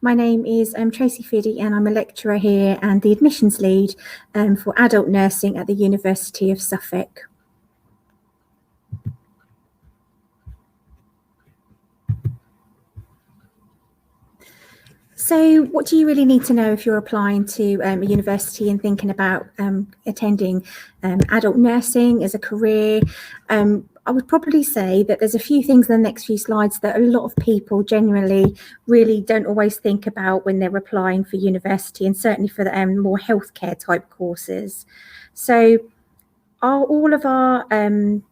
My name is Tracy Fiddy, and I'm a lecturer here and the admissions lead for adult nursing at the University of Suffolk. So what do you really need to know if you're applying to a university and thinking about attending adult nursing as a career? I would probably say that there's a few things in the next few slides that a lot of people generally really don't always think about when they're applying for university, and certainly for the more healthcare type courses. So all of our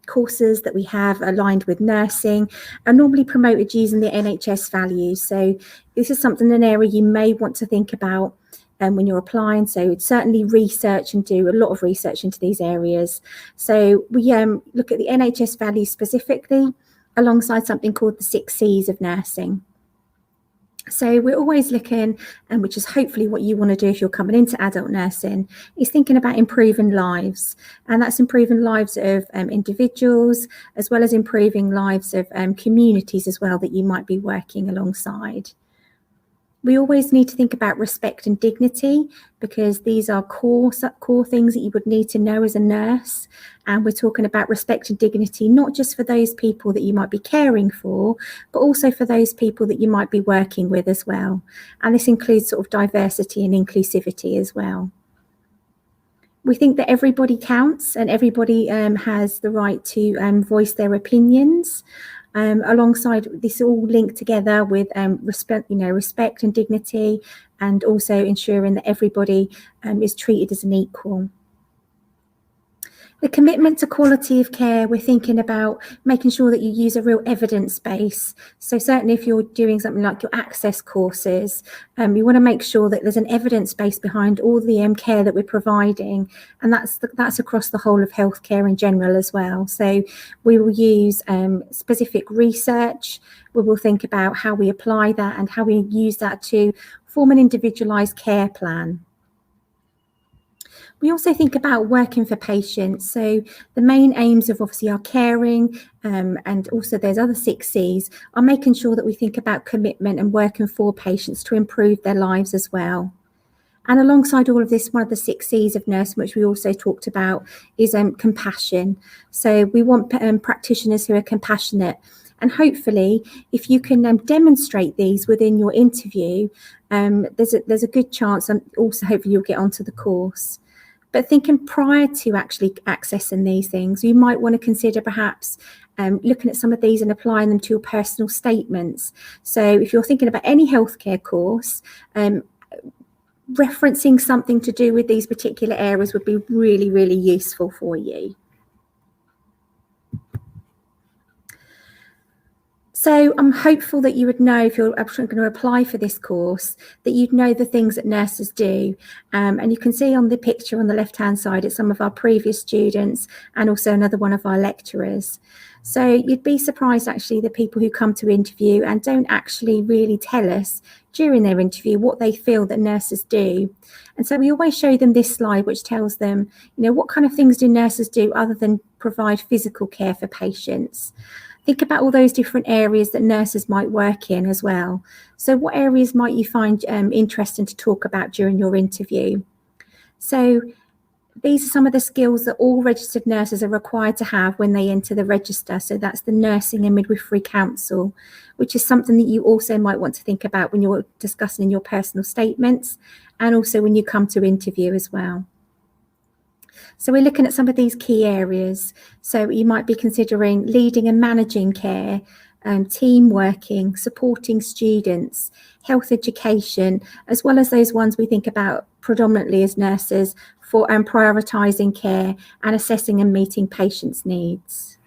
courses that we have aligned with nursing are normally promoted using the Nhs Values. So this is something, an area you may want to think about when you're applying. So certainly research and do a lot of research into these areas. So we look at the Nhs Values specifically alongside something called the 6 Cs of nursing. So we're always looking, and which is hopefully what you want to do if you're coming into adult nursing, is thinking about improving lives. And that's improving lives of individuals, as well as improving lives of communities as well that you might be working alongside. We always need to think about respect and dignity, because these are core things that you would need to know as a nurse. And we're talking about respect and dignity, not just for those people that you might be caring for, but also for those people that you might be working with as well. And this includes sort of diversity and inclusivity as well. We think that everybody counts, and everybody has the right to voice their opinions. Alongside this, all linked together with respect and dignity, and also ensuring that everybody is treated as an equal. The commitment to quality of care, we're thinking about making sure that you use a real evidence base. So certainly if you're doing something like your access courses, you want to make sure that there's an evidence base behind all the care that we're providing, and that's across the whole of healthcare in general as well. So we will use specific research. We will think about how we apply that and how we use that to form an individualised care plan. We also think about working for patients. So the main aims of obviously our caring, and also there's other 6 Cs, are making sure that we think about commitment and working for patients to improve their lives as well. And alongside all of this, one of the 6 Cs of nursing, which we also talked about, is compassion. So we want practitioners who are compassionate. And hopefully, if you can demonstrate these within your interview, there's a good chance, and also hopefully you'll get onto the course. But thinking prior to actually accessing these things, you might want to consider perhaps looking at some of these and applying them to your personal statements. So if you're thinking about any healthcare course, referencing something to do with these particular areas would be really, really useful for you. So I'm hopeful that you would know, if you're going to apply for this course, that you'd know the things that nurses do. And you can see on the picture on the left-hand side, it's some of our previous students and also another one of our lecturers. So you'd be surprised actually the people who come to interview and don't actually really tell us during their interview what they feel that nurses do. And so we always show them this slide, which tells them, what kind of things do nurses do other than provide physical care for patients. Think about all those different areas that nurses might work in as well. So what areas might you find interesting to talk about during your interview? So these are some of the skills that all registered nurses are required to have when they enter the register. So that's the Nursing and Midwifery Council, which is something that you also might want to think about when you're discussing in your personal statements, and also when you come to interview as well. So we're looking at some of these key areas. So you might be considering leading and managing care, team working, supporting students, health education, as well as those ones we think about predominantly as nurses for prioritising care and assessing and meeting patients' needs.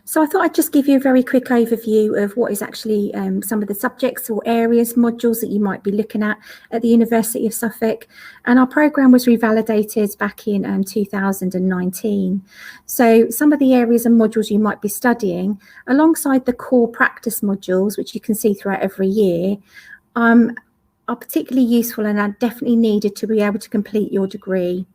So I thought I'd just give you a very quick overview of what is actually some of the subjects or areas, modules that you might be looking at the University of Suffolk. And our programme was revalidated back in 2019. So some of the areas and modules you might be studying, alongside the core practice modules, which you can see throughout every year, are particularly useful and are definitely needed to be able to complete your degree.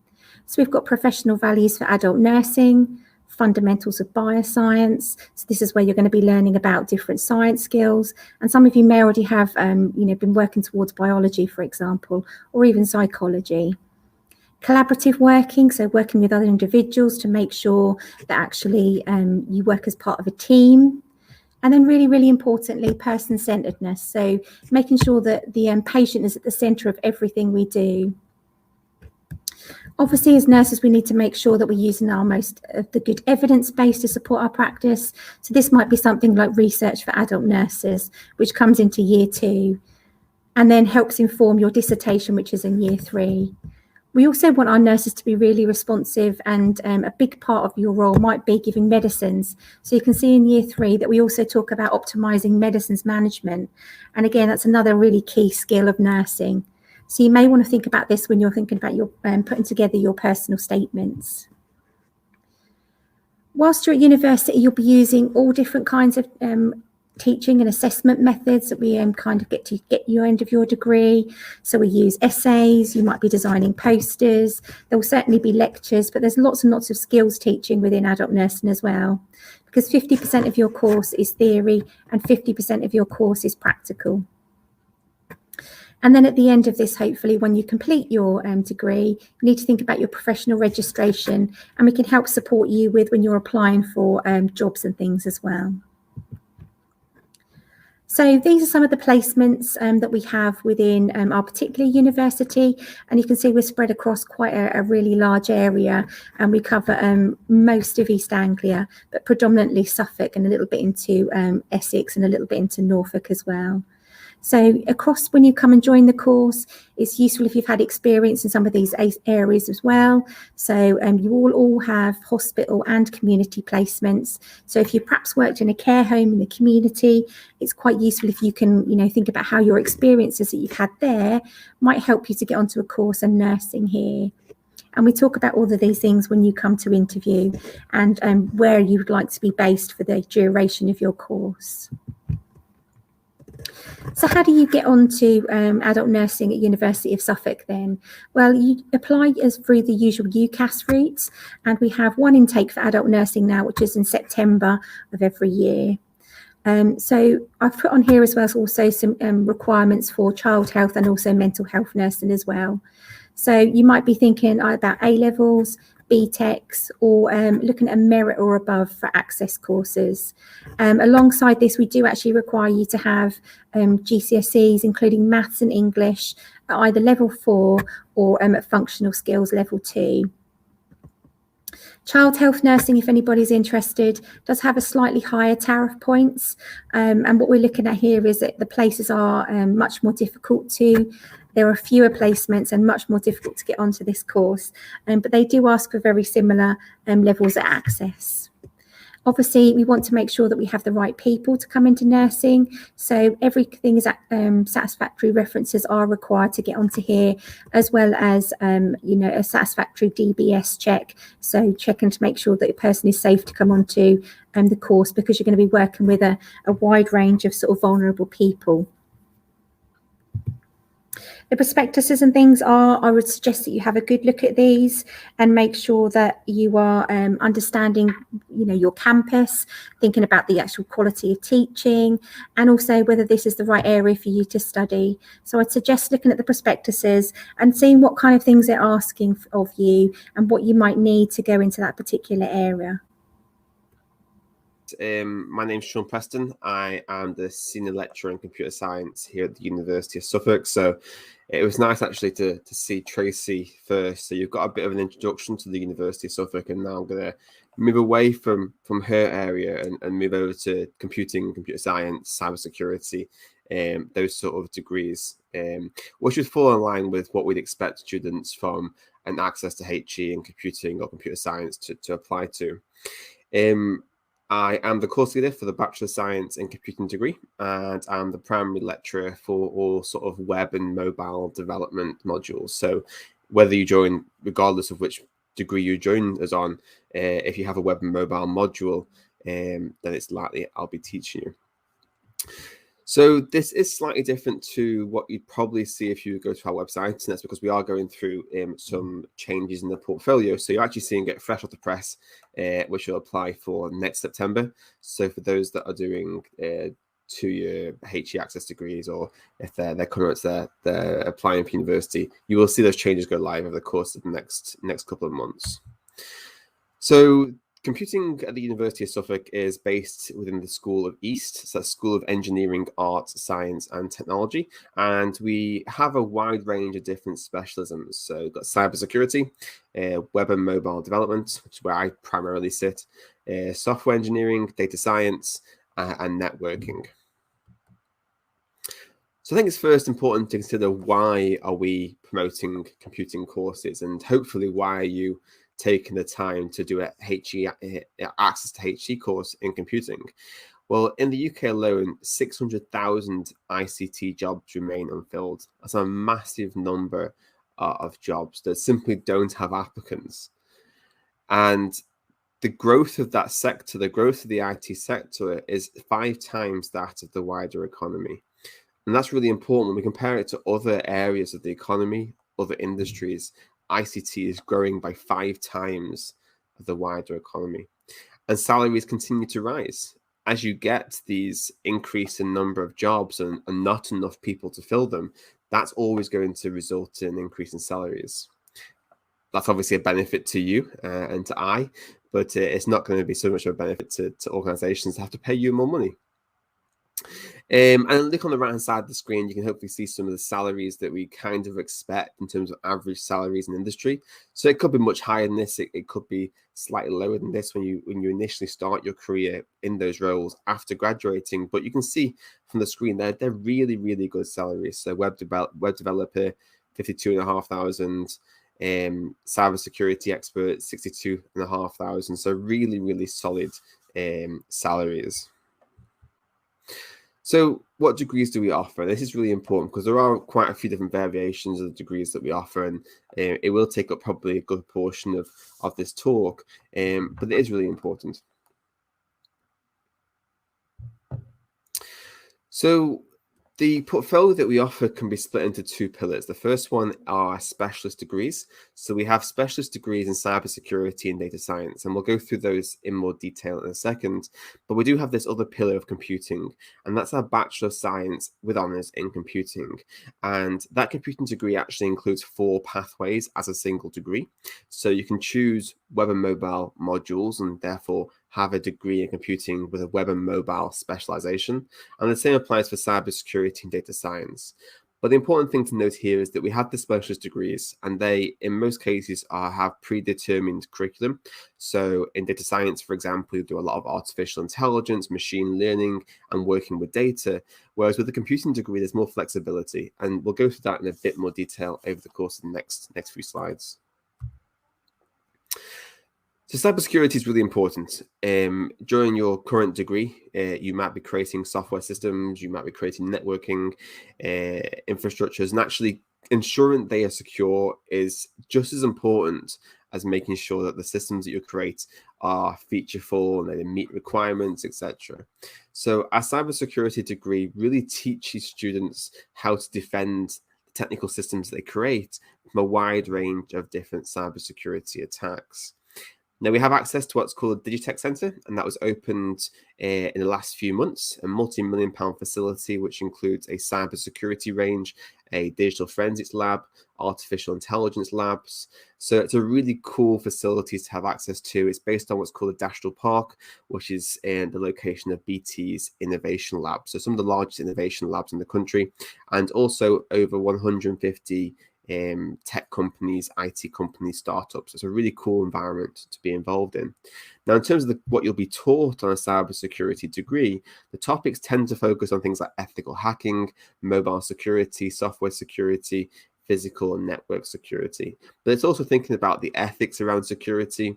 So we've got professional values for adult nursing, fundamentals of bioscience. So this is where you're going to be learning about different science skills. And some of you may already have, been working towards biology, for example, or even psychology. Collaborative working, so working with other individuals to make sure that actually you work as part of a team. And then really, really importantly, person-centeredness. So making sure that the patient is at the centre of everything we do. Obviously, as nurses, we need to make sure that we're using our most of the good evidence base to support our practice. So this might be something like research for adult nurses, which comes into year 2, and then helps inform your dissertation, which is in year 3. We also want our nurses to be really responsive, and a big part of your role might be giving medicines. So you can see in year 3 that we also talk about optimising medicines management. And again, that's another really key skill of nursing. So you may want to think about this when you're thinking about your putting together your personal statements. Whilst you're at university, you'll be using all different kinds of teaching and assessment methods that we kind of get to get your end of your degree. So we use essays, you might be designing posters, there will certainly be lectures, but there's lots and lots of skills teaching within adult nursing as well, because 50% of your course is theory and 50% of your course is practical. And then at the end of this, hopefully, when you complete your degree, you need to think about your professional registration, and we can help support you with when you're applying for jobs and things as well. So these are some of the placements that we have within our particular university, and you can see we're spread across quite a really large area, and we cover most of East Anglia, but predominantly Suffolk and a little bit into Essex and a little bit into Norfolk as well. So across, when you come and join the course, it's useful if you've had experience in some of these areas as well. So you all have hospital and community placements. So if you perhaps worked in a care home in the community, it's quite useful if you can, think about how your experiences that you've had there might help you to get onto a course in nursing here. And we talk about all of these things when you come to interview, and where you would like to be based for the duration of your course. So how do you get on to adult nursing at University of Suffolk then? Well, you apply through the usual Ucas routes, and we have one intake for adult nursing now, which is in September of every year. So I've put on here as well also some requirements for child health and also mental health nursing as well. So you might be thinking about A-levels, BTECs, or looking at a merit or above for access courses. Alongside this, we do actually require you to have GCSEs, including maths and English, at either level 4 or at functional skills level 2. Child health nursing, if anybody's interested, does have a slightly higher tariff points. And what we're looking at here is that the places are much more difficult to. There are fewer placements and much more difficult to get onto this course, but they do ask for very similar levels of access. Obviously, we want to make sure that we have the right people to come into nursing, so everything is satisfactory references are required to get onto here, as well as a satisfactory DBS check, so checking to make sure that a person is safe to come onto the course, because you're going to be working with a wide range of sort of vulnerable people. The prospectuses and things I would suggest that you have a good look at these and make sure that you are understanding, your campus, thinking about the actual quality of teaching, and also whether this is the right area for you to study. So I'd suggest looking at the prospectuses and seeing what kind of things they're asking of you and what you might need to go into that particular area. My name's Sean Preston. I am the Senior Lecturer in Computer Science here at the University of Suffolk. So it was nice actually to see Tracy first. So you've got a bit of an introduction to the University of Suffolk, and now I'm going to move away from her area and move over to computing, computer science, cybersecurity, those sort of degrees, which would fall in line with what we'd expect students from an access to HE and computing or computer science to apply to. I am the course leader for the Bachelor of Science in Computing degree, and I'm the primary lecturer for all sort of web and mobile development modules. So whether you join, regardless of which degree you join us on, if you have a web and mobile module, then it's likely I'll be teaching you. So this is slightly different to what you'd probably see if you go to our website, and that's because we are going through some changes in the portfolio. So you're actually seeing it fresh off the press, which will apply for next September. So for those that are doing 2-year HE access degrees, or if they're coming out, they're applying for university, you will see those changes go live over the course of the next couple of months. So computing at the University of Suffolk is based within the School of East, so that's School of Engineering, Arts, Science and Technology. And we have a wide range of different specialisms. So we've got cybersecurity, web and mobile development, which is where I primarily sit, software engineering, data science, and networking. So I think it's first important to consider, why are we promoting computing courses, and hopefully why are you taking the time to do a HE access to HE course in computing? Well, in the UK alone, 600,000 ICT jobs remain unfilled. That's a massive number of jobs that simply don't have applicants. And the growth of that sector, the growth of the IT sector, is 5 times that of the wider economy. And that's really important when we compare it to other areas of the economy, other industries. ICT is growing by 5 times the wider economy. And salaries continue to rise. As you get these increase in number of jobs and not enough people to fill them, that's always going to result in an increase in salaries. That's obviously a benefit to you and to I, but it's not going to be so much of a benefit to organizations that have to pay you more money. And look on the right hand side of the screen, you can hopefully see some of the salaries that we kind of expect in terms of average salaries in industry. So it could be much higher than this. It could be slightly lower than this when you initially start your career in those roles after graduating. But you can see from the screen they're really, really good salaries. So web developer, 52,500. Cybersecurity expert, 62,500. So really, really solid salaries. So what degrees do we offer? This is really important because there are quite a few different variations of the degrees that we offer, and it will take up probably a good portion of this talk, but it is really important. So the portfolio that we offer can be split into 2 pillars. The first one are specialist degrees. So we have specialist degrees in cybersecurity and data science, and we'll go through those in more detail in a second. But we do have this other pillar of computing, and that's our Bachelor of Science with honours in computing. And that computing degree actually includes 4 pathways as a single degree. So you can choose web and mobile modules and therefore have a degree in computing with a web and mobile specialization. And the same applies for cybersecurity and data science. But the important thing to note here is that we have the specialist degrees, and they, in most cases, have predetermined curriculum. So in data science, for example, you do a lot of artificial intelligence, machine learning, and working with data. Whereas with the computing degree, there's more flexibility. And we'll go through that in a bit more detail over the course of the next few slides. So cybersecurity is really important. During your current degree, you might be creating software systems, you might be creating networking infrastructures, and actually ensuring they are secure is just as important as making sure that the systems that you create are featureful and they meet requirements, etc. So our cybersecurity degree really teaches students how to defend the technical systems they create from a wide range of different cybersecurity attacks. Now, we have access to what's called a Digi Tech Centre, and that was opened in the last few months, a multi-million-pound facility which includes a cybersecurity range, a digital forensics lab, artificial intelligence labs. So it's a really cool facility to have access to. It's based on what's called a Dastral Park, which is in the location of BT's innovation lab. So some of the largest innovation labs in the country, and also over 150 tech companies, IT companies, startups. It's a really cool environment to be involved in. Now, in terms of what you'll be taught on a cybersecurity degree, the topics tend to focus on things like ethical hacking, mobile security, software security, physical and network security. But it's also thinking about the ethics around security.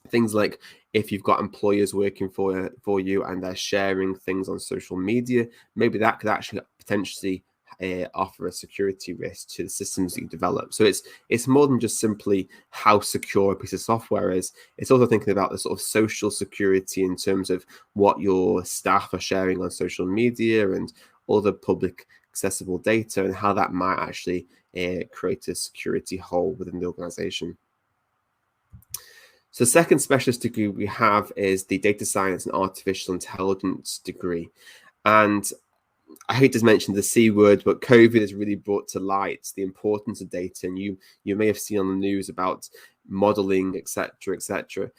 Things like if you've got employers working for you and they're sharing things on social media, maybe that could actually potentially offer a security risk to the systems that you develop. So it's more than just simply how secure a piece of software is. It's also thinking about the sort of social security in terms of what your staff are sharing on social media and other public accessible data, and how that might actually create a security hole within the organization. So the second specialist degree we have is the Data Science and Artificial Intelligence degree. And I hate to mention the C word, but COVID has really brought to light the importance of data. And you may have seen on the news about modeling, etc., etc.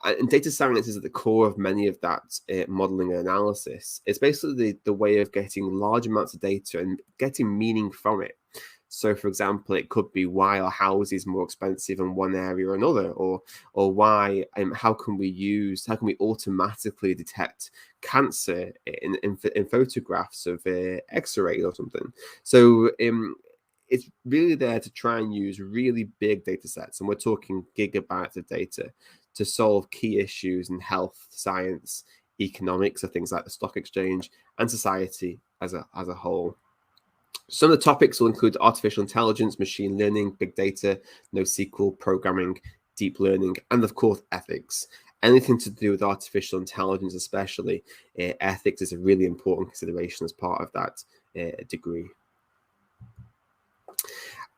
And data science is at the core of many of that modeling and analysis. It's basically the way of getting large amounts of data and getting meaning from it. So, for example, it could be why are houses more expensive in one area or another, or why how can we automatically detect cancer in photographs of X-ray or something. So it's really there to try and use really big data sets, and we're talking gigabytes of data, to solve key issues in health, science, economics, so things like the stock exchange, and society as a whole. Some of the topics will include artificial intelligence, machine learning, big data, NoSQL, programming, deep learning, and of course, ethics. Anything to do with artificial intelligence, especially ethics, is a really important consideration as part of that degree.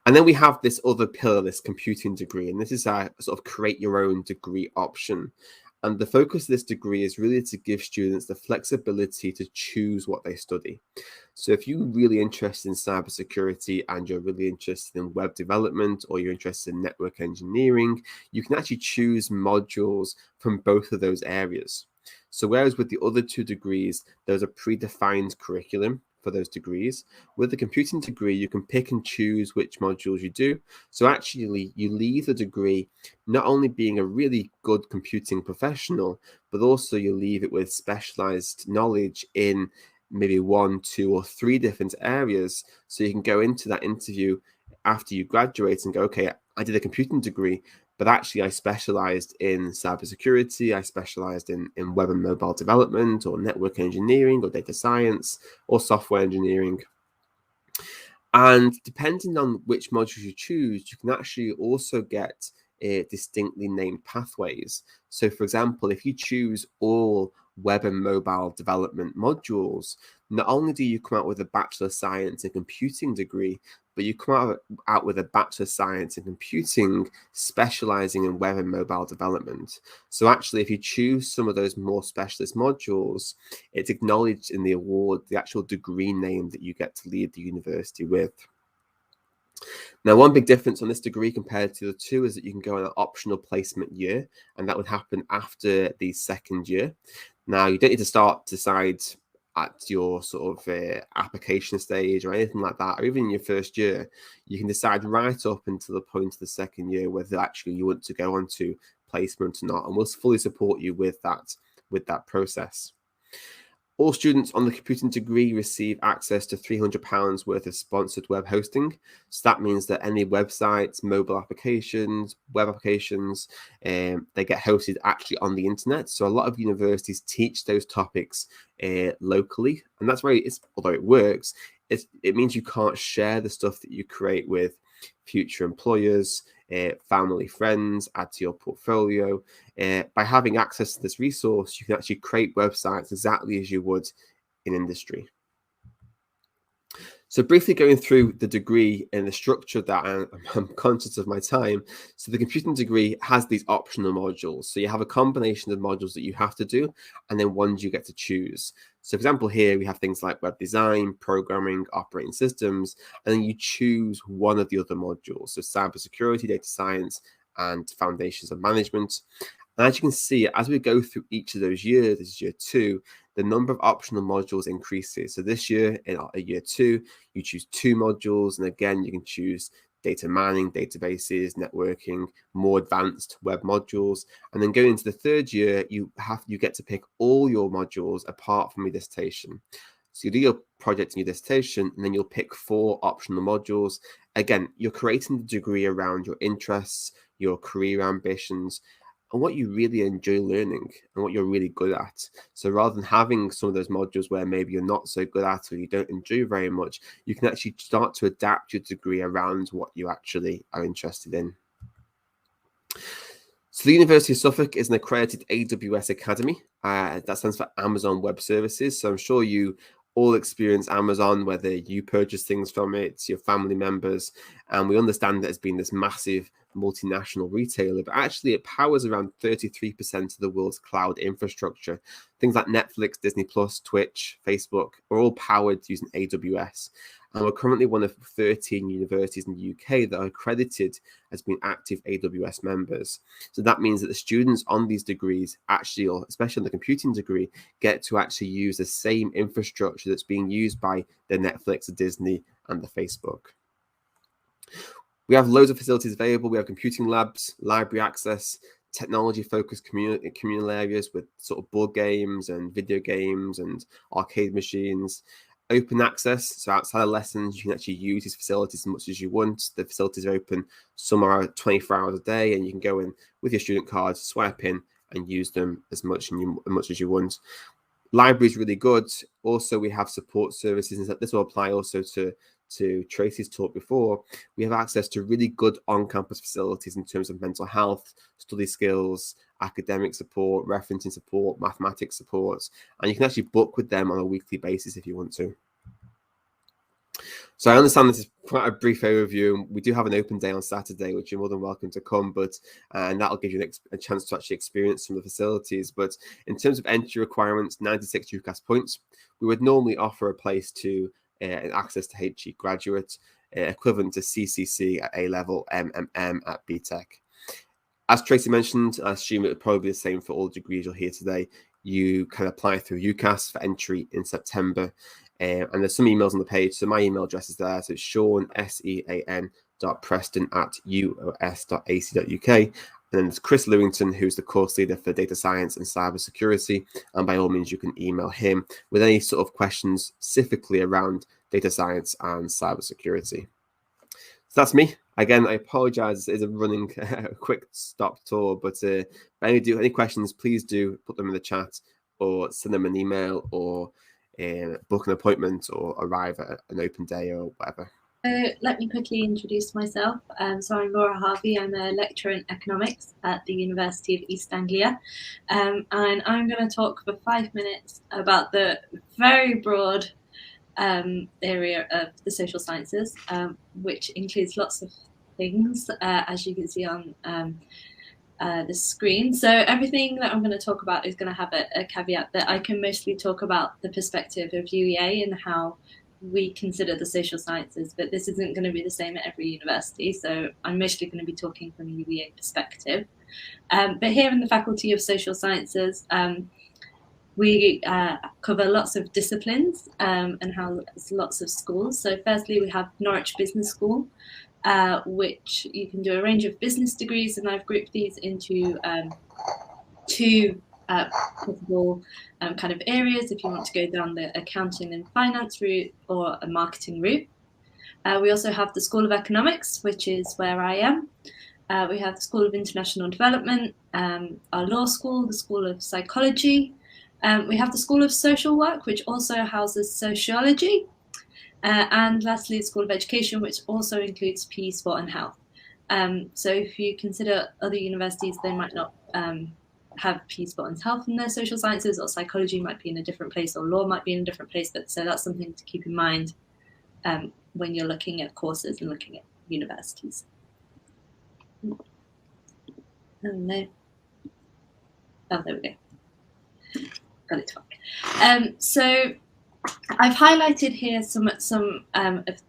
And then we have this other pillar, this computing degree, and this is a sort of create your own degree option. And the focus of this degree is really to give students the flexibility to choose what they study. So if you're really interested in cybersecurity and you're really interested in web development, or you're interested in network engineering, you can actually choose modules from both of those areas. So whereas with the other two degrees, there's a predefined curriculum for those degrees, with the computing degree, you can pick and choose which modules you do. So actually, you leave the degree not only being a really good computing professional, but also you leave it with specialized knowledge in maybe 1, 2, or 3 different areas. So you can go into that interview after you graduate and go, okay, I did a computing degree, but actually I specialized in cybersecurity, I specialized in web and mobile development, or network engineering, or data science, or software engineering. And depending on which modules you choose, you can actually also get distinctly named pathways. So for example, if you choose all web and mobile development modules, not only do you come out with a Bachelor of Science in Computing degree, but you come out with a Bachelor of Science in Computing specializing in web and mobile development. So actually, if you choose some of those more specialist modules, it's acknowledged in the award, the actual degree name that you get to leave the university with. Now, one big difference on this degree compared to the two is that you can go on an optional placement year, and that would happen after the second year. Now, you don't need to decide at your sort of application stage or anything like that, or even in your first year. You can decide right up until the point of the second year whether actually you want to go on to placement or not, and we'll fully support you with that process. All students on the computing degree receive access to £300 worth of sponsored web hosting. So that means that any websites, mobile applications, web applications, they get hosted actually on the internet. So a lot of universities teach those topics locally, and that's why although it works, it means you can't share the stuff that you create with future employers, family, friends, add to your portfolio. By having access to this resource, you can actually create websites exactly as you would in industry. So briefly going through the degree and the structure of that, and I'm conscious of my time. So the computing degree has these optional modules. So you have a combination of modules that you have to do, and then ones you get to choose. So for example, here we have things like web design, programming, operating systems, and then you choose one of the other modules. So cybersecurity, data science, and foundations of management. And as you can see, as we go through each of those years, this is year 2, the number of optional modules increases. So this year, in year 2, you choose 2 modules. And again, you can choose data mining, databases, networking, more advanced web modules. And then going into the 3rd year, you get to pick all your modules apart from your dissertation. So you do your project and your dissertation, and then you'll pick 4 optional modules. Again, you're creating the degree around your interests, your career ambitions, and what you really enjoy learning and what you're really good at. So rather than having some of those modules where maybe you're not so good at or you don't enjoy very much, you can actually start to adapt your degree around what you actually are interested in. So the University of Suffolk is an accredited Aws Academy. That stands for Amazon Web Services. So I'm sure you all experience Amazon, whether you purchase things from it, your family members, and we understand that it's been this massive multinational retailer, but actually it powers around 33% of the world's cloud infrastructure. Things like Netflix, Disney Plus, Twitch, Facebook are all powered using AWS. And we're currently one of 13 universities in the UK that are accredited as being active AWS members. So that means that the students on these degrees actually, or especially on the computing degree, get to actually use the same infrastructure that's being used by the Netflix, the Disney, and the Facebook. We have loads of facilities available. We have computing labs, library access, technology-focused communal areas with sort of board games and video games and arcade machines. Open access, so outside of lessons, you can actually use these facilities as much as you want. The facilities are open, some are 24 hours a day, and you can go in with your student cards, swipe in, and use them as much as you want. Library is really good. Also, we have support services, and this will apply also to Tracy's talk before. We have access to really good on-campus facilities in terms of mental health, study skills, academic support, referencing support, mathematics support, and you can actually book with them on a weekly basis if you want to. So I understand this is quite a brief overview. We do have an open day on Saturday, which you're more than welcome to come, but and that'll give you a chance to actually experience some of the facilities. But in terms of entry requirements, 96 Ucas points. We would normally offer a place to access to HE graduate, equivalent to CCC at A level, MMM at BTEC. As Tracy mentioned, I assume it would probably be the same for all degrees you'll hear today. You can apply through Ucas for entry in September. And there's some emails on the page. So my email address is there. So it's Sean, sean.preston@uos.ac.uk. And then there's Chris Lewington, who's the course leader for data science and cybersecurity. And by all means, you can email him with any sort of questions specifically around data science and cybersecurity. So that's me. Again, I apologize. It's a running quick stop tour, but if any questions, please do put them in the chat or send them an email or book an appointment or arrive at an open day or whatever. So let me quickly introduce myself. So I'm Laura Harvey. I'm a lecturer in economics at the University of East Anglia. And I'm going to talk for 5 minutes about the very broad area of the social sciences, which includes lots of things, as you can see on the screen. So everything that I'm going to talk about is going to have a caveat that I can mostly talk about the perspective of UEA and how we consider the social sciences, but this isn't going to be the same at every university. So I'm mostly going to be talking from a UEA perspective. But here in the Faculty of Social Sciences, we cover lots of disciplines and have lots of schools. So firstly, we have Norwich Business School, which you can do a range of business degrees, and I've grouped these into two possible kind of areas if you want to go down the accounting and finance route or a marketing route. We also have the School of Economics, which is where I am. We have the School of International Development, our law school, the School of Psychology. We have the School of Social Work, which also houses sociology. And lastly, the School of Education, which also includes PE, sport and health. So if you consider other universities, they might not have PE, sport and health in their social sciences, or psychology might be in a different place, or law might be in a different place. But so that's something to keep in mind when you're looking at courses and looking at universities. Oh, no. Oh, there we go. Got it to work. So I've highlighted here some of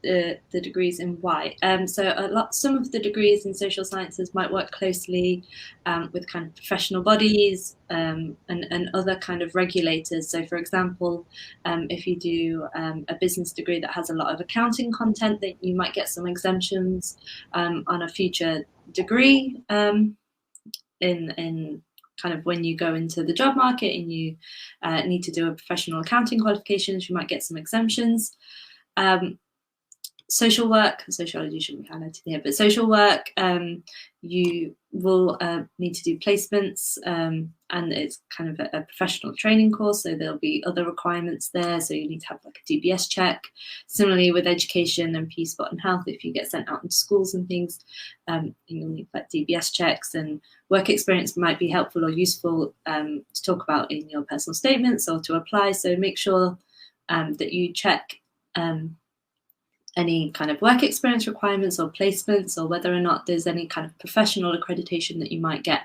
the degrees in white. So some of the degrees in social sciences might work closely with kind of professional bodies and other kind of regulators. So for example, if you do a business degree that has a lot of accounting content, then you might get some exemptions on a future degree in kind of when you go into the job market and you need to do a professional accounting qualifications, you might get some exemptions. Social work, sociology shouldn't be highlighted here, but social work, you will need to do placements, and it's kind of a professional training course, so there'll be other requirements there, so you need to have like a DBS check. Similarly with education and P Spot and health, if you get sent out into schools and things, you'll need like DBS checks, and work experience might be helpful or useful to talk about in your personal statements or to apply, so make sure that you check any kind of work experience requirements or placements, or whether or not there's any kind of professional accreditation that you might get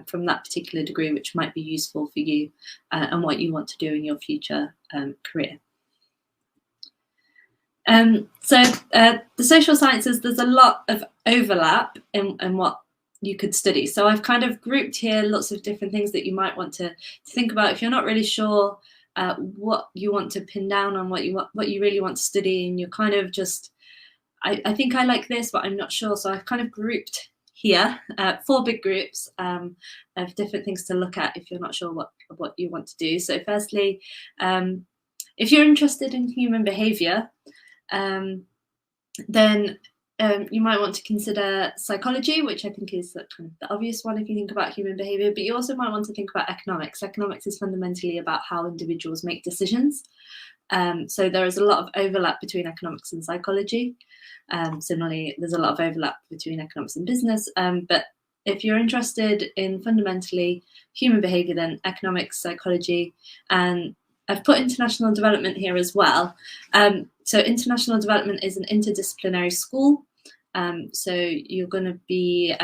from that particular degree, which might be useful for you and what you want to do in your future career. So the social sciences, there's a lot of overlap in what you could study. So I've kind of grouped here lots of different things that you might want to think about if you're not really sure what you want to pin down on, what you really want to study, and you're kind of just, I think I like this, but I'm not sure. So I've kind of grouped here 4 big groups of different things to look at if you're not sure what you want to do. So firstly, if you're interested in human behavior, then you might want to consider psychology, which I think is kind of the obvious one if you think about human behavior, but you also might want to think about economics. Economics is fundamentally about how individuals make decisions. So there is a lot of overlap between economics and psychology. Similarly, there's a lot of overlap between economics and business. But if you're interested in fundamentally human behavior, then economics, psychology, and I've put international development here as well. So international development is an interdisciplinary school. So you're going to be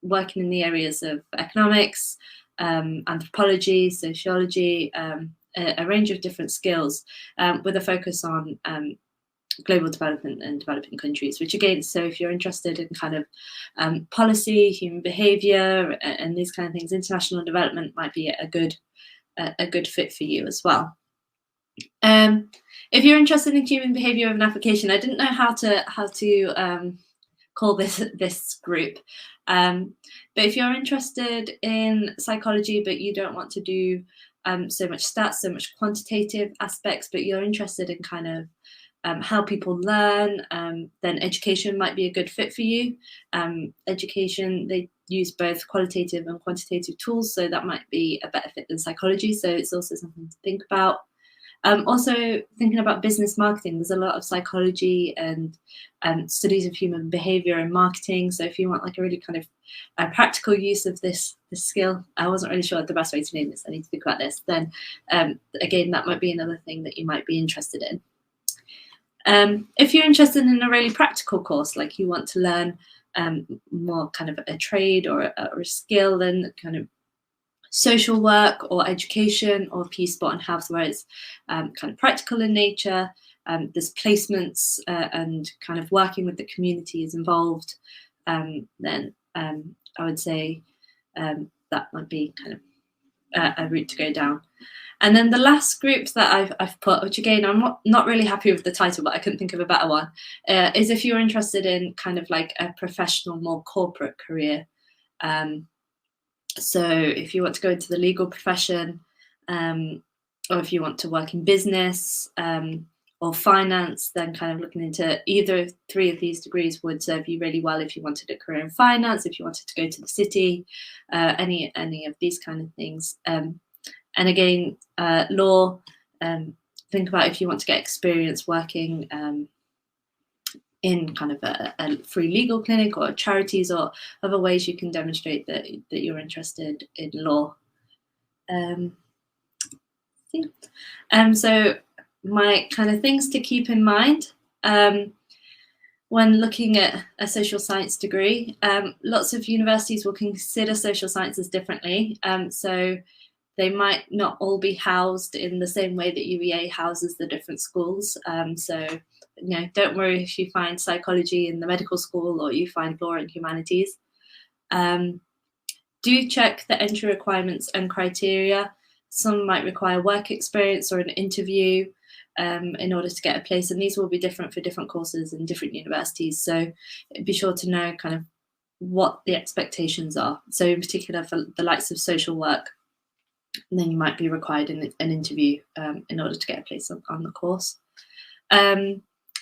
working in the areas of economics, anthropology, sociology, a range of different skills with a focus on global development and developing countries, which again, so if you're interested in kind of policy, human behavior, and these kind of things, international development might be a good fit for you as well. If you're interested in human behavior of an application, I didn't know how to call this group, but if you're interested in psychology but you don't want to do so much stats, so much quantitative aspects, but you're interested in kind of how people learn, then education might be a good fit for you. Education, they use both qualitative and quantitative tools, so that might be a better fit than psychology, so it's also something to think about. Also thinking about business marketing, there's a lot of psychology and studies of human behavior and marketing, so if you want like a really kind of practical use of this skill, I wasn't really sure the best way to name this, I need to think about this, then again, that might be another thing that you might be interested in. If you're interested in a really practical course, like you want to learn more kind of a trade or a skill, then kind of social work or education or P Spot and health, where it's kind of practical in nature, there's placements and kind of working with the community is involved, then I would say that might be kind of a route to go down. And then the last group that I've put, which again, I'm not really happy with the title, but I couldn't think of a better one, is if you're interested in kind of like a professional, more corporate career. So if you want to go into the legal profession, or if you want to work in business or finance, then kind of looking into either 3 of these degrees would serve you really well if you wanted a career in finance, if you wanted to go to the city, any of these kind of things. And again, law, think about if you want to get experience working in kind of a free legal clinic or charities or other ways you can demonstrate that you're interested in law. So my kind of things to keep in mind when looking at a social science degree, lots of universities will consider social sciences differently. So they might not all be housed in the same way that UEA houses the different schools. So, you know, don't worry if you find psychology in the medical school or you find law and humanities. Do check the entry requirements and criteria. Some might require work experience or an interview in order to get a place, and these will be different for different courses and different universities. So be sure to know kind of what the expectations are. So in particular for the likes of social work, then you might be required an interview in order to get a place on the course.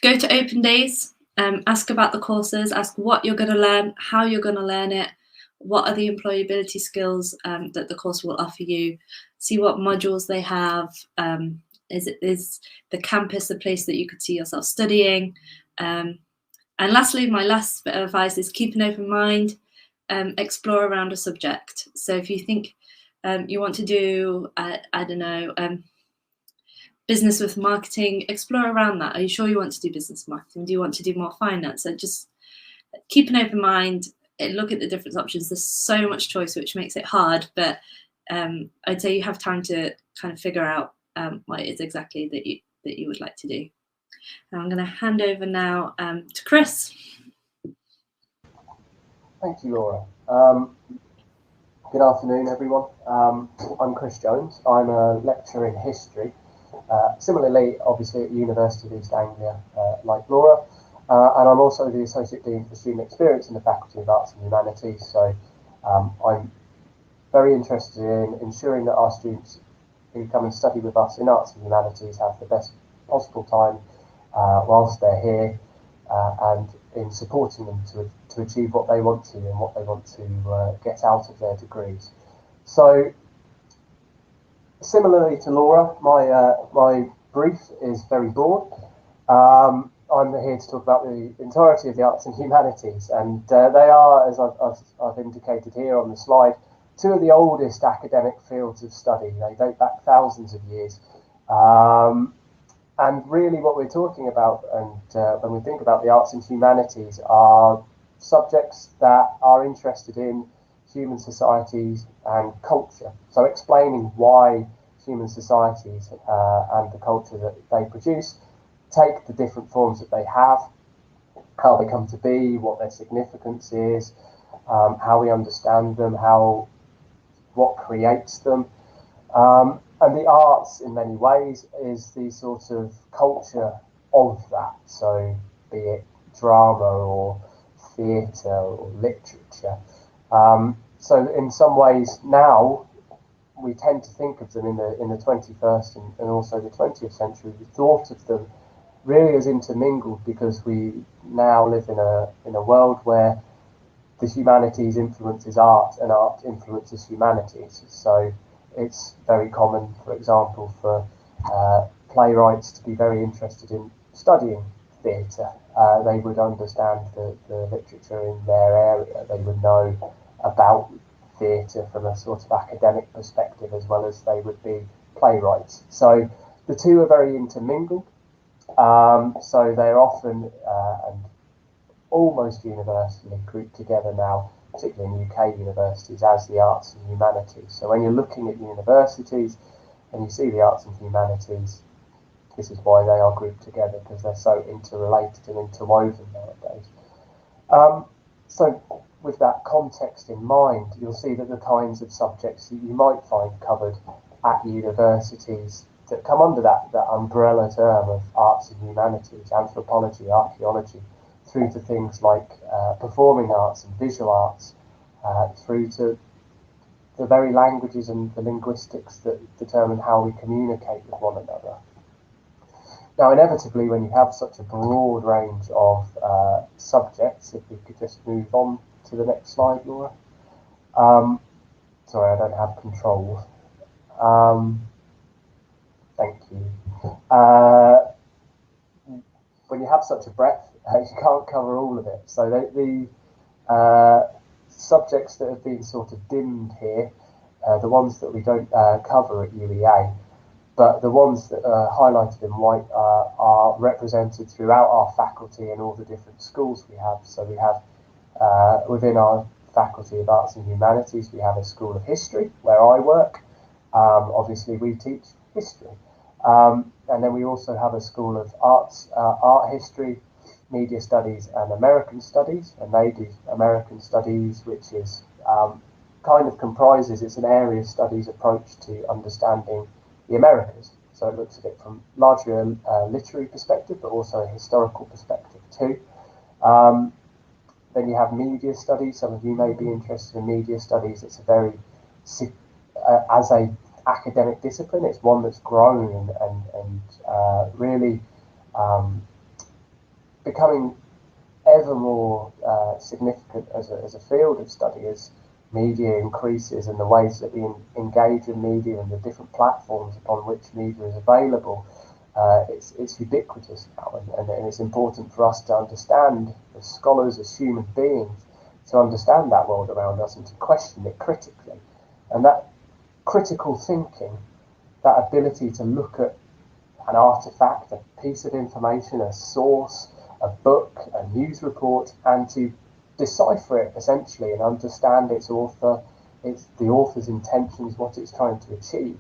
Go to open days, ask about the courses, ask what you're going to learn, how you're going to learn it, what are the employability skills that the course will offer you, see what modules they have, is the campus the place that you could see yourself studying. And lastly, my last bit of advice is keep an open mind, explore around a subject. So if you think you want to do, I don't know, business with marketing, explore around that. Are you sure you want to do business marketing? Do you want to do more finance? So just keep an open mind, look at the different options. There's so much choice, which makes it hard, but I'd say you have time to kind of figure out what it is exactly that you would like to do. And I'm going to hand over now to Chris. Thank you, Laura. Good afternoon, everyone. I'm Chris Jones. I'm a lecturer in history. Similarly, obviously, at University of East Anglia, like Laura. And I'm also the Associate Dean for Student Experience in the Faculty of Arts and Humanities. So I'm very interested in ensuring that our students who come and study with us in Arts and Humanities have the best possible time whilst they're here, and in supporting them to achieve what they want to and what they want to get out of their degrees. So, similarly to Laura, my brief is very broad. I'm here to talk about the entirety of the arts and humanities, and they are, as I've indicated here on the slide, two of the oldest academic fields of study. They date back thousands of years. And really what we're talking about, and when we think about the arts and humanities, are subjects that are interested in human societies and culture. So explaining why human societies and the culture that they produce take the different forms that they have, how they come to be, what their significance is, how we understand them, what creates them. And the arts, in many ways, is the sort of culture of that. So, be it drama or theatre or literature. So, in some ways, now we tend to think of them in the 21st and also the 20th century. We thought of them really as intermingled because we now live in a world where the humanities influences art and art influences humanities. So it's very common, for example, for playwrights to be very interested in studying theatre. They would understand the literature in their area. They would know about theatre from a sort of academic perspective as well as they would be playwrights. So the two are very intermingled. So they're often and almost universally grouped together now, particularly in UK universities, as the arts and humanities. So when you're looking at universities and you see the arts and humanities, this is why they are grouped together, because they're so interrelated and interwoven nowadays. So with that context in mind, you'll see that the kinds of subjects that you might find covered at universities that come under that umbrella term of arts and humanities, anthropology, archaeology, through to things like performing arts and visual arts, through to the very languages and the linguistics that determine how we communicate with one another. Now, inevitably, when you have such a broad range of subjects, if we could just move on to the next slide, Laura. Sorry, I don't have control. Thank you. When you have such a breadth, you can't cover all of it. So the subjects that have been sort of dimmed here, the ones that we don't cover at UEA, but the ones that are highlighted in white are represented throughout our faculty and all the different schools we have. So we have within our Faculty of Arts and Humanities, we have a School of History where I work. Obviously, we teach history. And then we also have a School of Arts, Art History, Media Studies and American Studies, and they do American Studies, which is kind of comprises, it's an area of studies approach to understanding the Americas. So it looks at it from largely a literary perspective, but also a historical perspective too. Then you have media studies. Some of you may be interested in media studies. It's a very, as a academic discipline, it's one that's grown and really becoming ever more significant as a field of study as media increases and the ways that we engage in media and the different platforms upon which media is available. It's ubiquitous now, and it's important for us to understand, as scholars, as human beings, to understand that world around us and to question it critically. And that critical thinking, that ability to look at an artifact, a piece of information, a source, a book, a news report, and to decipher it essentially and understand its author, the author's intentions, what it's trying to achieve,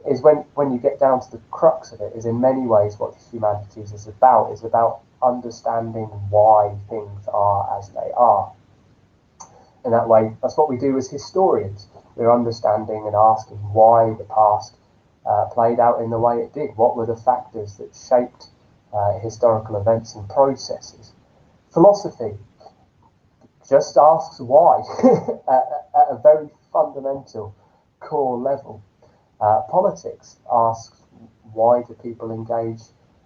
is when you get down to the crux of it, is in many ways what the humanities is about understanding why things are as they are. In that way, that's what we do as historians. We're understanding and asking why the past played out in the way it did. What were the factors that shaped historical events and processes? Philosophy just asks why at a very fundamental core level. Politics asks why do people engage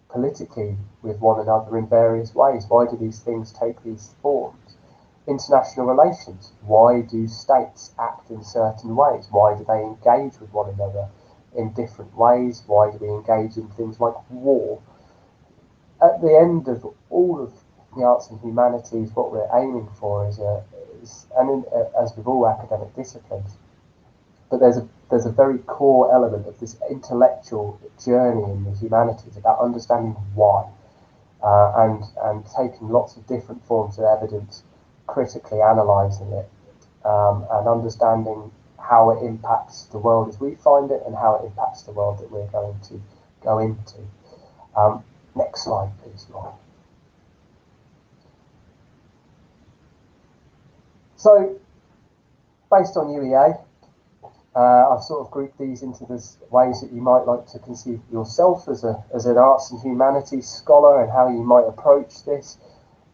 politically with one another in various ways? Why do these things take these forms? International relations, why do states act in certain ways? Why do they engage with one another in different ways? Why do we engage in things like war? At the end of all of the arts and humanities, what we're aiming for is as with all academic disciplines, but there's a very core element of this intellectual journey in the humanities about understanding why, and taking lots of different forms of evidence, critically analysing it, and understanding how it impacts the world as we find it and how it impacts the world that we're going to go into. Next slide, please, Laura. So, based on UEA, I've sort of grouped these into the ways that you might like to conceive yourself as an arts and humanities scholar and how you might approach this.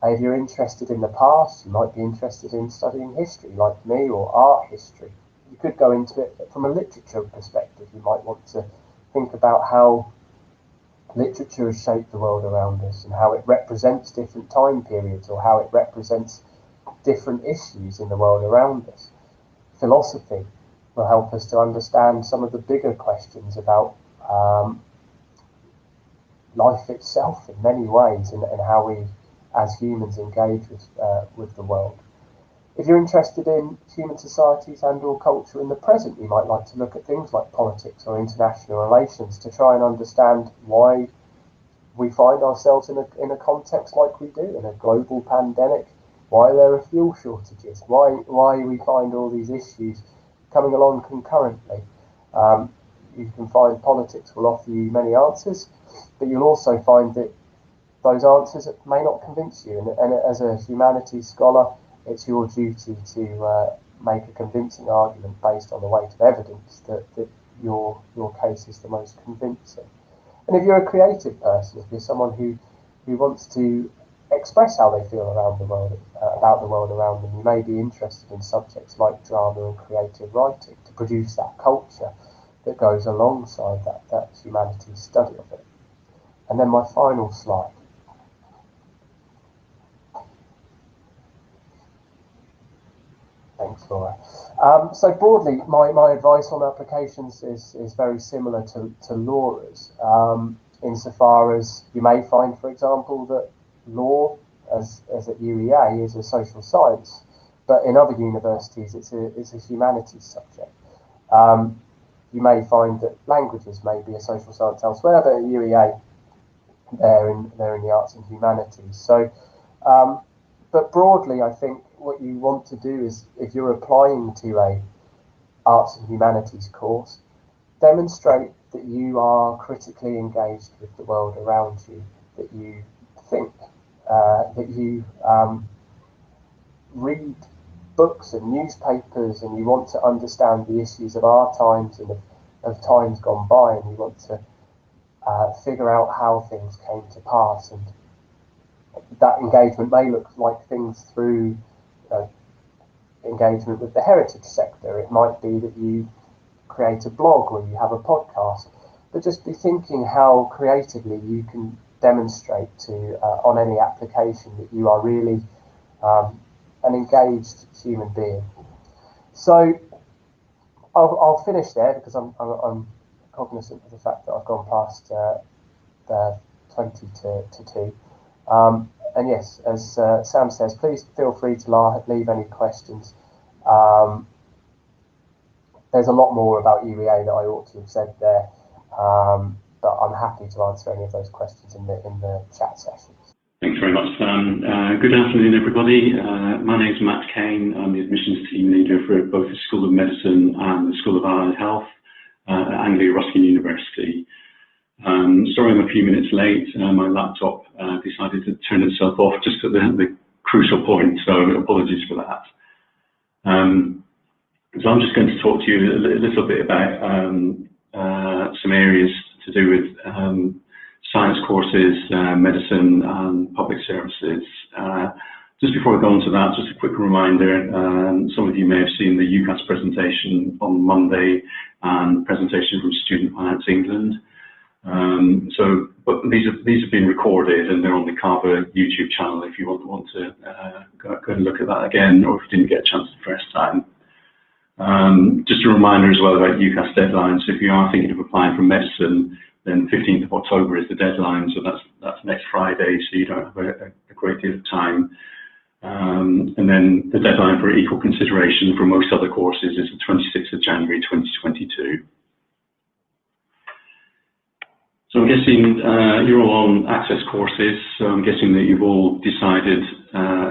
If you're interested in the past, you might be interested in studying history like me, or art history. You could go into it from a literature perspective. You might want to think about how literature has shaped the world around us and how it represents different time periods or how it represents different issues in the world around us. Philosophy will help us to understand some of the bigger questions about life itself in many ways and how we as humans engage with the world. If you're interested in human societies and or culture in the present, you might like to look at things like politics or international relations to try and understand why we find ourselves in a context like we do, in a global pandemic, why there are fuel shortages, why we find all these issues coming along concurrently. You can find politics will offer you many answers, but you'll also find that those answers may not convince you, and as a humanities scholar, it's your duty to make a convincing argument based on the weight of evidence that your case is the most convincing. And if you're a creative person, if you're someone who wants to express how they feel around the world, about the world around them, you may be interested in subjects like drama and creative writing to produce that culture that goes alongside that humanities study of it. And then my final slide. Thanks, Laura. So broadly, my advice on applications is very similar to Laura's, insofar as you may find, for example, that law, as at UEA, is a social science, but in other universities it's a humanities subject. You may find that languages may be a social science elsewhere, but at UEA they're in the arts and humanities. So, but broadly, I think what you want to do is, if you're applying to a arts and humanities course, demonstrate that you are critically engaged with the world around you, that you think, that you read books and newspapers, and you want to understand the issues of our times and of times gone by, and you want to figure out how things came to pass. And that engagement may look like things through engagement with the heritage sector. It might be that you create a blog or you have a podcast, but just be thinking how creatively you can demonstrate to on any application that you are really an engaged human being. So I'll finish there because I'm cognizant of the fact that I've gone past the 20 to 2. And yes, as Sam says, please feel free to leave any questions. There's a lot more about UEA that I ought to have said there, but I'm happy to answer any of those questions in the chat sessions. Thanks very much, Sam. Good afternoon, everybody. My name is Matt Kane. I'm the admissions team leader for both the School of Medicine and the School of Allied Health at Anglia Ruskin University. Sorry I'm a few minutes late. My laptop decided to turn itself off just at the crucial point, so apologies for that. So I'm just going to talk to you a little bit about some areas to do with science courses, medicine and public services. Just before I go on to that, just a quick reminder, some of you may have seen the Ucas presentation on Monday and presentation from Student Finance England. But these have been recorded and they're on the CAVA YouTube channel if you want to go and look at that again, or if you didn't get a chance the first time. Just a reminder as well about Ucas Deadlines. If you are thinking of applying for medicine, then 15th of October is the deadline, so that's next Friday, so you don't have a great deal of time. And then the deadline for equal consideration for most other courses is the 26th of January 2022. So I'm guessing you're all on access courses, so I'm guessing that you've all decided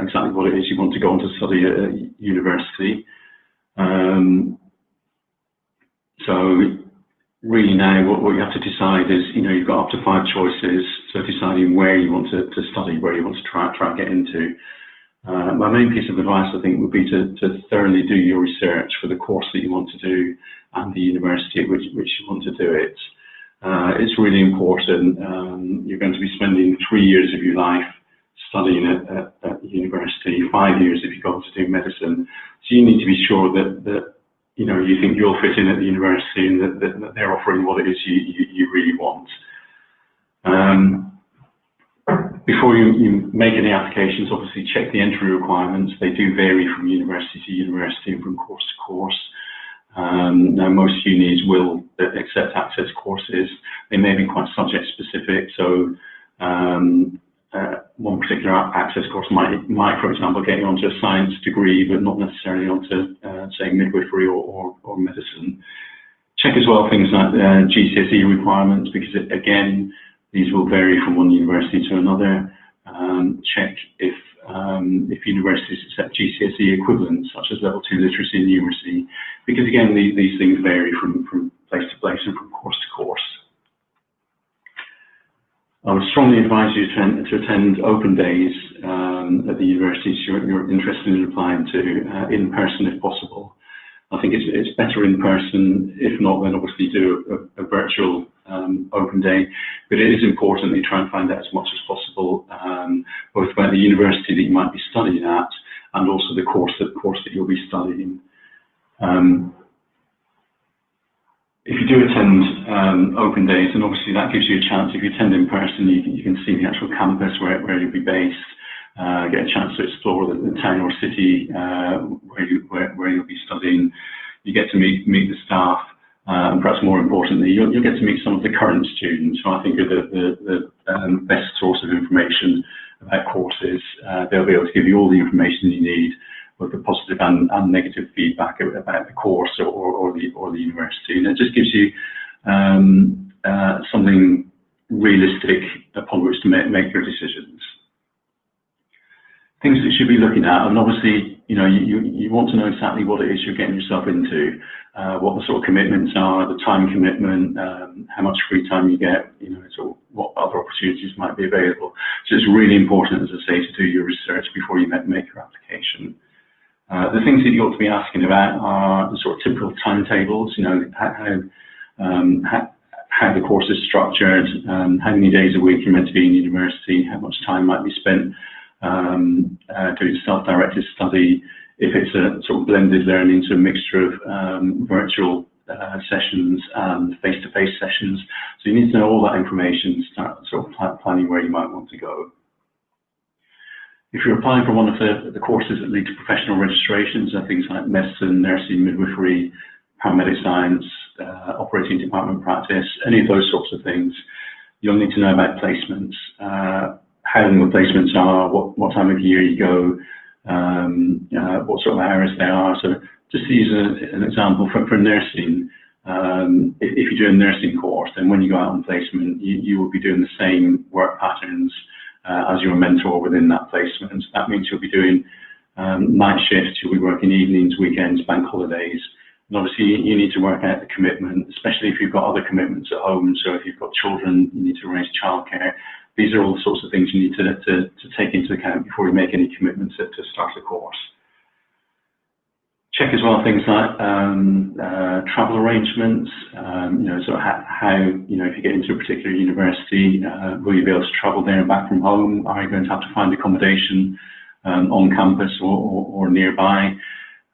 exactly what it is you want to go on to study at university. So really now what you have to decide is, you've got up to 5 choices, so deciding where you want to study, where you want to try and get into. My main piece of advice, I think, would be to thoroughly do your research for the course that you want to do and the university at which you want to do it. It's really important. You're going to be spending 3 years of your life studying at university, 5 years if you go on to do medicine. So you need to be sure that you think you'll fit in at the university and that they're offering what it is you really want. Before you make any applications, obviously check the entry requirements. They do vary from university to university and from course to course. Now most unis will accept access courses. They may be quite subject specific, so one particular access course might, for example, get you onto a science degree, but not necessarily onto, say, midwifery or medicine. Check as well things like GCSE requirements, because again, these will vary from one university to another. Check if universities accept GCSE equivalents, such as level 2 literacy and numeracy, because again, these things vary from place to place and from course to course. I would strongly advise you to attend open days at the universities you're interested in applying to, in person if possible. I think it's better in person. If not, then obviously do a virtual open day. But it is important that you try and find out as much as possible, both about the university that you might be studying at and also the course that you'll be studying. If you do attend open days, and obviously that gives you a chance, if you attend in person, you can see the actual campus where you'll be based, get a chance to explore the town or city where you'll be studying. You get to meet the staff, and perhaps more importantly, you'll get to meet some of the current students, who I think are the best source of information about courses. They'll be able to give you all the information you need, with the positive and negative feedback about the course or the university, and it just gives you something realistic upon which to make your decisions. Things that you should be looking at, and obviously, you want to know exactly what it is you're getting yourself into, what the sort of commitments are, the time commitment, how much free time you get, sort of what other opportunities might be available. So it's really important, as I say, to do your research before you make your application. The things that you ought to be asking about are the sort of typical timetables, how the course is structured, how many days a week you're meant to be in university, how much time might be spent doing self-directed study, if it's a sort of blended learning, so a mixture of virtual sessions and face-to-face sessions. So you need to know all that information to start sort of planning where you might want to go. If you're applying for one of the courses that lead to professional registrations, things like medicine, nursing, midwifery, paramedic science, operating department practice, any of those sorts of things, you'll need to know about placements, how long the placements are, what time of year you go, what sort of hours they are. So just to use an example for nursing, if you do a nursing course, then when you go out on placement, you will be doing the same work patterns as your mentor within that placement. That means you'll be doing night shifts, you'll be working evenings, weekends, bank holidays. And obviously you need to work out the commitment, especially if you've got other commitments at home. So if you've got children, you need to arrange childcare. These are all the sorts of things you need to take into account before you make any commitments to start a course. Check as well things like travel arrangements, so how, if you get into a particular university, will you be able to travel there and back from home? Are you going to have to find accommodation on campus or nearby?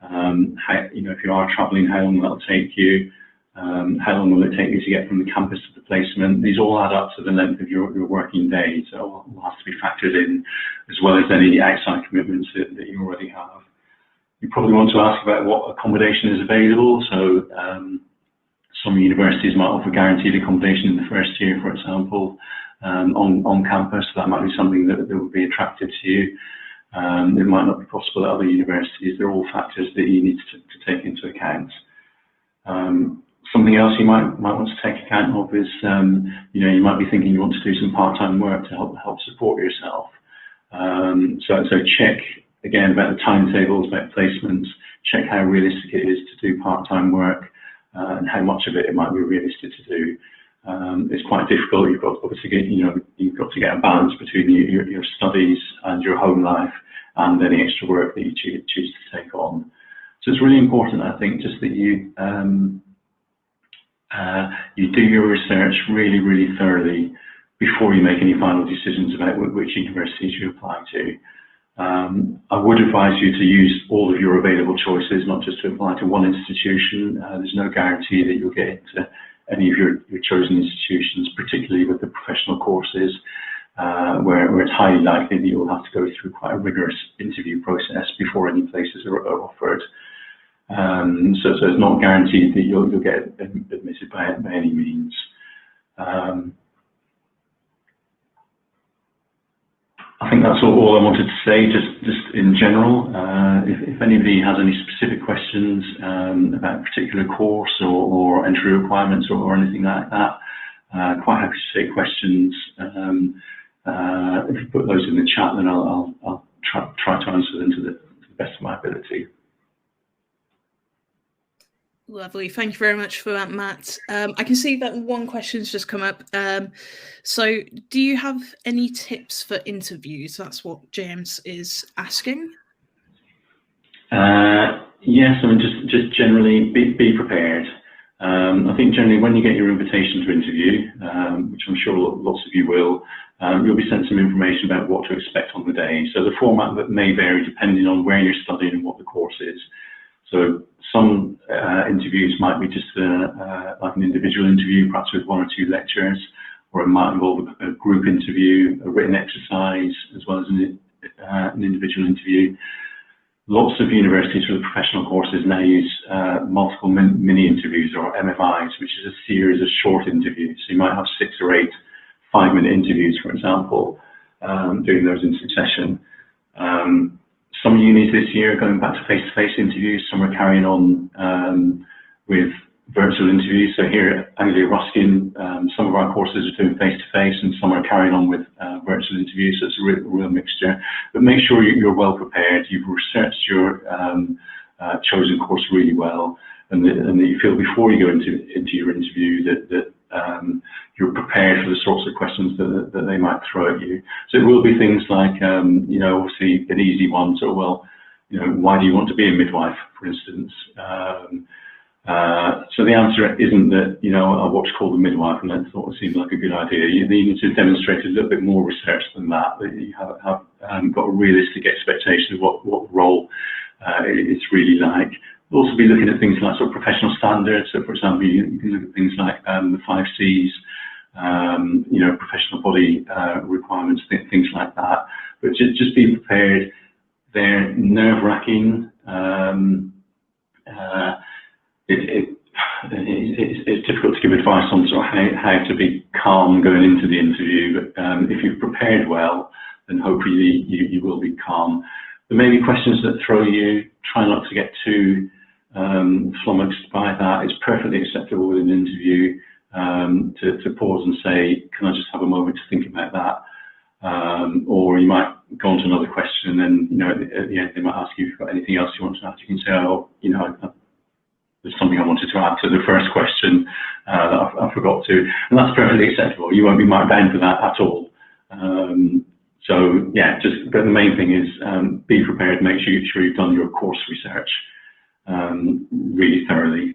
If you are traveling, how long that'll take you? How long will it take you to get from the campus to the placement? These all add up to the length of your working day, so it all has to be factored in, as well as any outside commitments that you already have. You probably want to ask about what accommodation is available. So some universities might offer guaranteed accommodation in the first year, for example, on campus. So that might be something that would be attractive to you. It might not be possible at other universities. They're all factors that you need to take into account. Something else you might want to take account of is, you might be thinking you want to do some part-time work to help support yourself. So check again about the timetables, about placements. Check how realistic it is to do part-time work and how much of it might be realistic to do. It's quite difficult. You've got to get a balance between your studies and your home life and any extra work that you choose to take on. So it's really important, I think, just that you do your research really, really thoroughly before you make any final decisions about which universities you apply to. I would advise you to use all of your available choices, not just to apply to one institution. There's no guarantee that you'll get into any of your chosen institutions, particularly with the professional courses, where it's highly likely that you'll have to go through quite a rigorous interview process before any places are offered. So it's not guaranteed that you'll get admitted by any means. I think that's all I wanted to say, just in general. If anybody has any specific questions about a particular course or entry requirements or anything like that, quite happy to take questions. If you put those in the chat, then I'll try to answer them to the best of my ability. Lovely. Thank you very much for that, Matt. I can see that one question's just come up. So do you have any tips for interviews? That's what James is asking. Yes, I mean, just generally be prepared. I think generally when you get your invitation to interview, which I'm sure lots of you will, you'll be sent some information about what to expect on the day. So the format that may vary depending on where you're studying and what the course is. So some interviews might be just like an individual interview, perhaps with one or two lectures, or it might involve a group interview, a written exercise, as well as an individual interview. Lots of universities for the professional courses now use multiple mini interviews, or MFIs, which is a series of short interviews. So you might have 6 or 8 5-minute interviews, for example, doing those in succession. Some unis this year are going back to face-to-face interviews. Some are carrying on with virtual interviews. So here at Anglia Ruskin, some of our courses are doing face-to-face and some are carrying on with virtual interviews. So it's a real mixture. But make sure you're well prepared. You've researched your chosen course really well, and that you feel before you go into your interview that you're prepared for the sorts of questions that they might throw at you. So it will be things like, obviously an easy one. So, why do you want to be a midwife, for instance? So the answer isn't that, I watched Called the Midwife and I thought it seemed like a good idea. You need to demonstrate a little bit more research than that you have got a realistic expectation of what role it's really like. also be looking at things like sort of professional standards. So, for example, you can look at things like the 5 Cs, you know, professional body requirements, things like that. But just be prepared. They're nerve-wracking. It's difficult to give advice on sort of how to be calm going into the interview. But if you've prepared well, then hopefully you will be calm. There may be questions that throw you. Try not to get too flummoxed by that. It's perfectly acceptable with an interview to pause and say, can I just have a moment to think about that? Or you might go on to another question, and then, you know, at the end they might ask you if you've got anything else you want to add. You can say, oh, you know, there's something I wanted to add to the first question that I forgot to, and that's perfectly acceptable. You won't be marked down for that at all. So yeah, but the main thing is be prepared. Make sure you've done your course research really thoroughly.